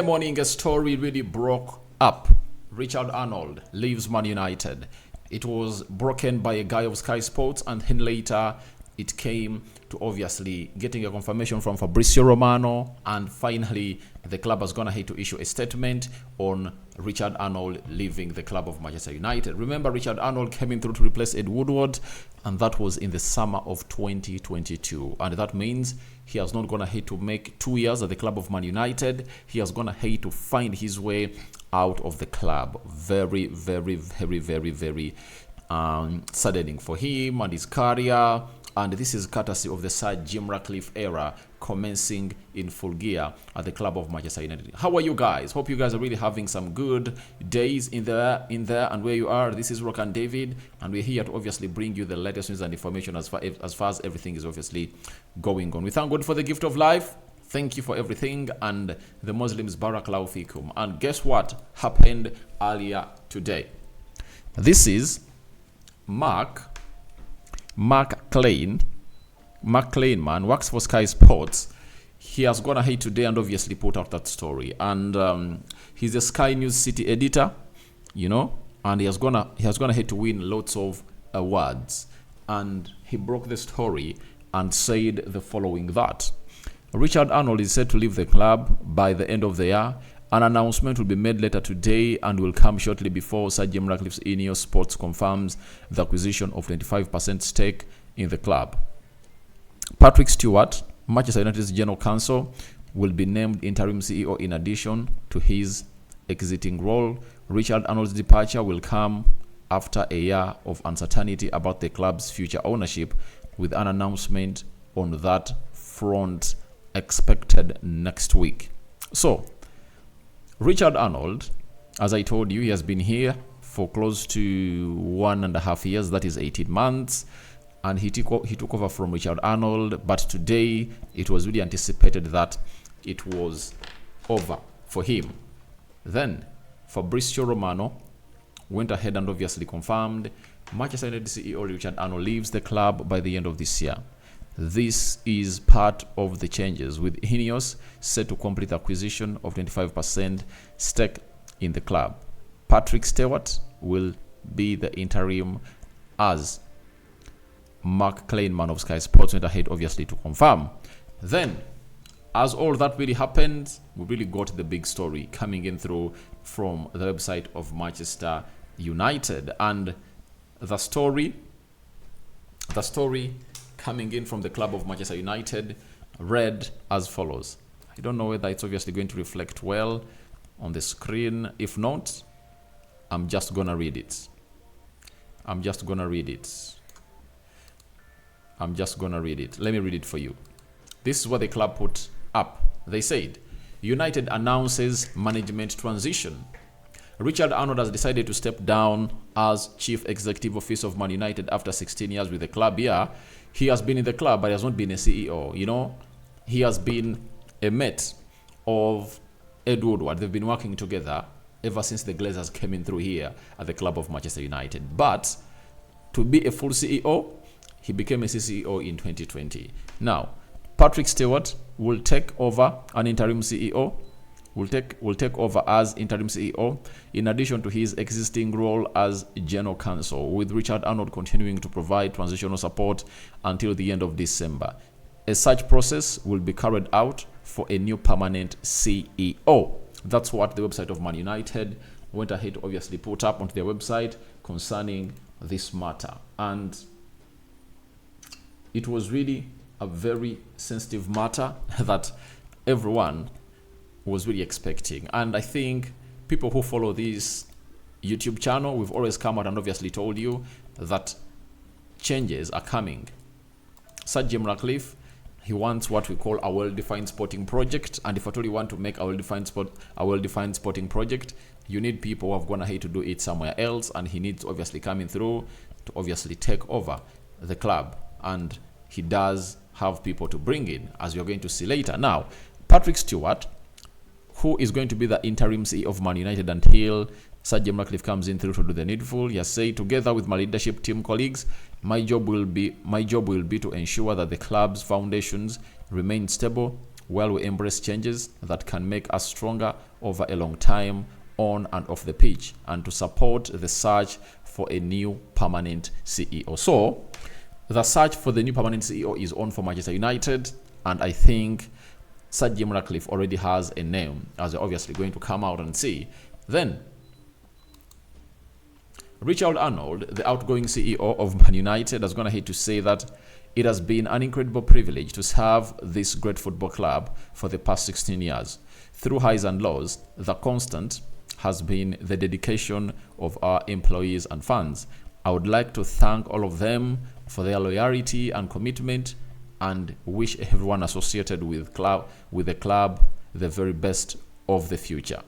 Morning, a story really broke up. Richard Arnold leaves Man United. It was broken by a guy of Sky Sports, and then later it came to obviously getting a confirmation from Fabrizio Romano, and finally the club has gone ahead to issue a statement on Richard Arnold leaving the club of Manchester United. Remember, Richard Arnold came in through to replace Ed Woodward, and that was in the summer of 2022, and that means he has not gone ahead to make 2 years at the club of Man United. He has gone ahead to find his way out of the club. Very saddening for him and his career. And this is courtesy of the Sir Jim Ratcliffe era commencing in full gear at the club of Manchester United. How are you guys? Hope you guys are really having some good days in there and where you are. This is Rock and David, and we're here to obviously bring you the latest news and information as far as everything is obviously going on. We thank God for the gift of life. Thank you for everything, and the Muslims barakallahu fikum. And guess what happened earlier today? This is Mark Klein, man, works for Sky Sports. He has gone ahead today and obviously put out that story. And he's a Sky News City editor, and he has gone ahead to win lots of awards. And he broke the story and said the following: that Richard Arnold is set to leave the club by the end of the year. An announcement will be made later today and will come shortly before Sir Jim Ratcliffe's Ineos Sports confirms the acquisition of 25% stake in the club. Patrick Stewart, Manchester United's general counsel, will be named interim CEO in addition to his exiting role. Richard Arnold's departure will come after a year of uncertainty about the club's future ownership, with an announcement on that front expected next week. So, Richard Arnold, as I told you, he has been here for close to 1.5 years, that is 18 months, and he took over from Richard Arnold. But today it was really anticipated that it was over for him. Then Fabrizio Romano went ahead and obviously confirmed Manchester United CEO Richard Arnold leaves the club by the end of this year. This is part of the changes, with Ineos set to complete the acquisition of 25% stake in the club. Patrick Stewart will be the interim, as Mark Klein, man of Sky Sports, went ahead obviously to confirm. Then, as all that really happened, we really got the big story coming in through from the website of Manchester United. And the story coming in from the club of Manchester United read as follows. I don't know whether it's obviously going to reflect well on the screen. If not, I'm just gonna read it. Let me read it for you. This is what the club put up. They said, United announces management transition. Richard Arnold has decided to step down as Chief Executive Officer of Man United after 16 years with the club. Yeah, he has been in the club, but he has not been a CEO. He has been a mate of Ed Woodward. They've been working together ever since the Glazers came in through here at the club of Manchester United. But to be a full CEO, he became a CCEO in 2020. Now, Patrick Stewart will take over an interim CEO. Will take over as interim CEO in addition to his existing role as general counsel, with Richard Arnold continuing to provide transitional support until the end of December. A search process will be carried out for a new permanent CEO. That's what the website of Man United went ahead to obviously put up onto their website concerning this matter. And it was really a very sensitive matter that everyone was really expecting. And I think people who follow this YouTube channel, we've always come out and obviously told you that changes are coming. Sir Jim Ratcliffe, he wants what we call a well-defined sporting project, and if at all you want to make a well-defined sporting project, you need people who have gone ahead to do it somewhere else, and he needs to obviously coming through to obviously take over the club, and he does have people to bring in, as you're going to see later. Now, Patrick Stewart, who is going to be the interim CEO of Man United until Sir Jim Ratcliffe comes in through to do the needful. He has said, together with my leadership team colleagues, my job will be to ensure that the club's foundations remain stable while we embrace changes that can make us stronger over a long time on and off the pitch, and to support the search for a new permanent CEO. So the search for the new permanent CEO is on for Manchester United, and I think Sir Jim Ratcliffe already has a name, as they're obviously going to come out and see. Then Richard Arnold, the outgoing CEO of Man United, has gone ahead to say that it has been an incredible privilege to serve this great football club for the past 16 years. Through highs and lows, the constant has been the dedication of our employees and fans. I would like to thank all of them for their loyalty and commitment, and wish everyone associated with the club the very best of the future.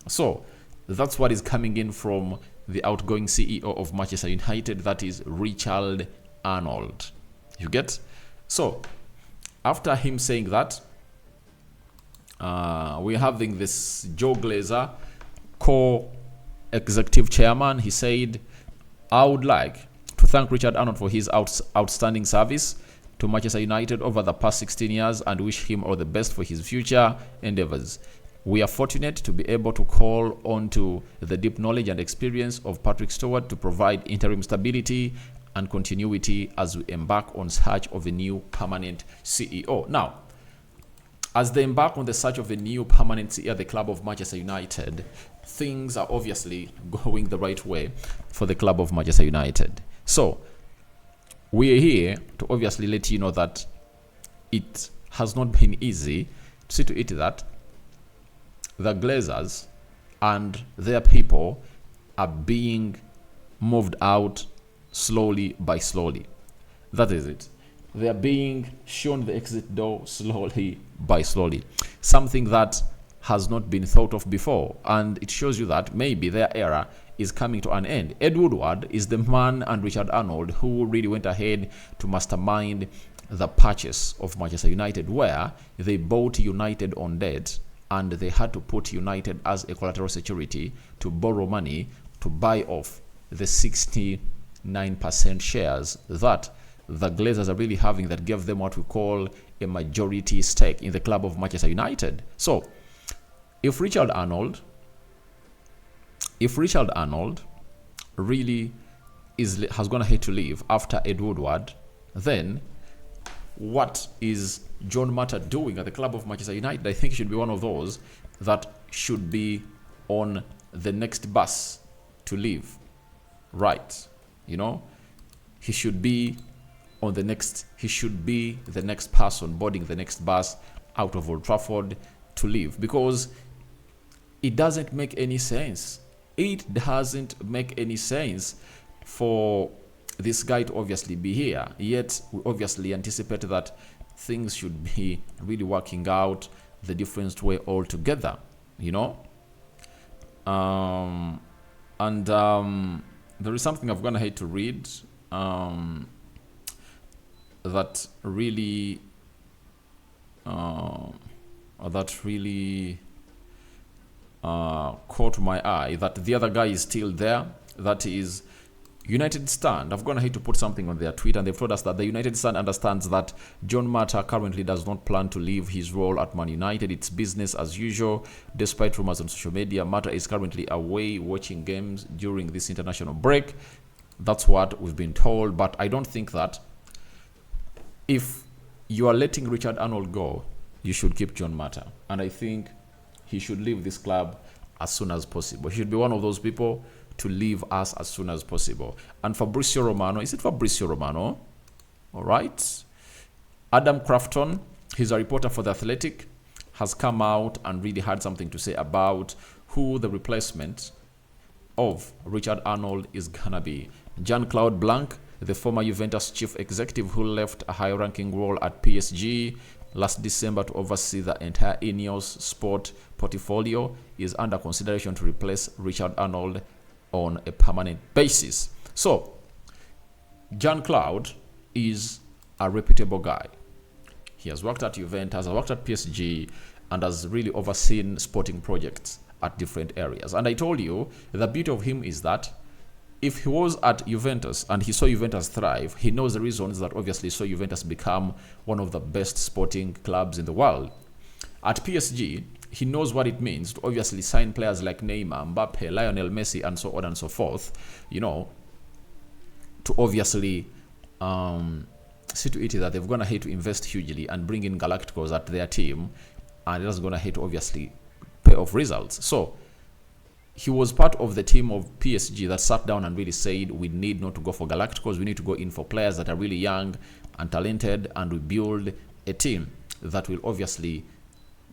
So that's what is coming in from the outgoing CEO of Manchester United, that is Richard Arnold. You get? So after him saying that, we're having this Joe Glazer, co-executive chairman. He said, I would like to thank Richard Arnold for his outstanding service to Manchester United over the past 16 years and wish him all the best for his future endeavors. We are fortunate to be able to call on to the deep knowledge and experience of Patrick Stewart to provide interim stability and continuity as we embark on search of a new permanent CEO. Now, as they embark on the search of a new permanent CEO at the club of Manchester United, things are obviously going the right way for the club of Manchester United. So we are here to obviously let you know that it has not been easy to see to it that the Glazers and their people are being moved out slowly by slowly. That is it. They are being shown the exit door slowly by slowly. Something that has not been thought of before. And it shows you that maybe their era is coming to an end. Ed Woodward is the man, and Richard Arnold, who really went ahead to mastermind the purchase of Manchester United, where they bought United on debt, and they had to put United as a collateral security to borrow money to buy off the 69% shares that the Glazers are really having, that gave them what we call a majority stake in the club of Manchester United. So if Richard Arnold really has gone ahead to leave after Ed Woodward, then what is John Mata doing at the club of Manchester United? I think he should be one of those that should be on the next bus to leave. Right. You know, he should be the next person boarding the next bus out of Old Trafford to leave, because it doesn't make any sense. It doesn't make any sense for this guy to obviously be here. Yet we obviously anticipate that things should be really working out the different way altogether, you know. There is something I've gone ahead to read that really caught my eye, that the other guy is still there. That is United Stand. I've gone ahead to put something on their tweet, and they've told us that the United Stand understands that John Mata currently does not plan to leave his role at Man United. It's business as usual. Despite rumors on social media, Mata is currently away watching games during this international break. That's what we've been told, but I don't think that if you are letting Richard Arnold go, you should keep John Mata. And I think he should leave this club as soon as possible. He should be one of those people to leave us as soon as possible. And Fabrizio Romano, is it Fabrizio Romano? All right. Adam Crafton, he's a reporter for The Athletic, has come out and really had something to say about who the replacement of Richard Arnold is gonna be. Jean-Claude Blanc, the former Juventus chief executive who left a high-ranking role at PSG last December to oversee the entire Ineos sport portfolio, is under consideration to replace Richard Arnold on a permanent basis. So Jean-Claude is a reputable guy. He has worked at Juventus, has worked at PSG, and has really overseen sporting projects at different areas. And I told you, the beauty of him is that if he was at Juventus and he saw Juventus thrive, he knows the reasons that obviously saw Juventus become one of the best sporting clubs in the world. At PSG, he knows what it means to obviously sign players like Neymar, Mbappe, Lionel Messi, and so on and so forth, to obviously see to it that they're going to hate to invest hugely and bring in Galacticos at their team, and that's going to hate to obviously pay off results. So he was part of the team of PSG that sat down and really said, we need not to go for Galacticos, we need to go in for players that are really young and talented, and we build a team that will obviously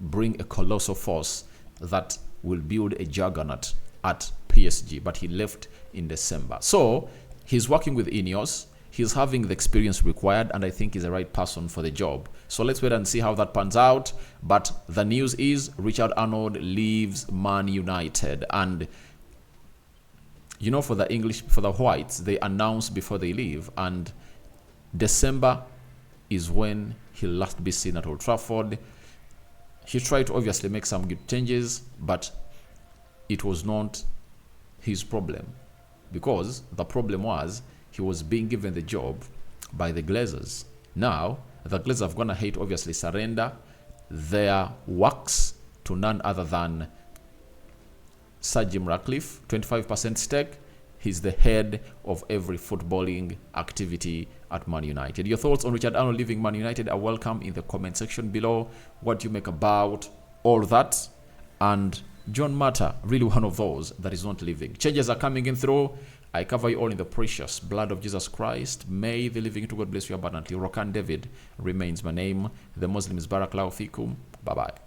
bring a colossal force that will build a juggernaut at PSG. But he left in December. So he's working with Ineos. He's having the experience required, and I think he's the right person for the job. So let's wait and see how that pans out. But the news is Richard Arnold leaves Man United. And for the Whites, they announce before they leave, and December is when he'll last be seen at Old Trafford. He tried to obviously make some good changes, but it was not his problem, because the problem was he was being given the job by the Glazers. Now, the Glazers have gone ahead to obviously surrender their works to none other than Sir Jim Ratcliffe, 25% stake. He's the head of every footballing activity at Man United. Your thoughts on Richard Arnold leaving Man United are welcome in the comment section below. What do you make about all that? And John Mata, really one of those that is not leaving. Changes are coming in through. I cover you all in the precious blood of Jesus Christ. May the living to God bless you abundantly. Rokan David remains my name. The Muslim is Barakallahu Fikum. Bye-bye.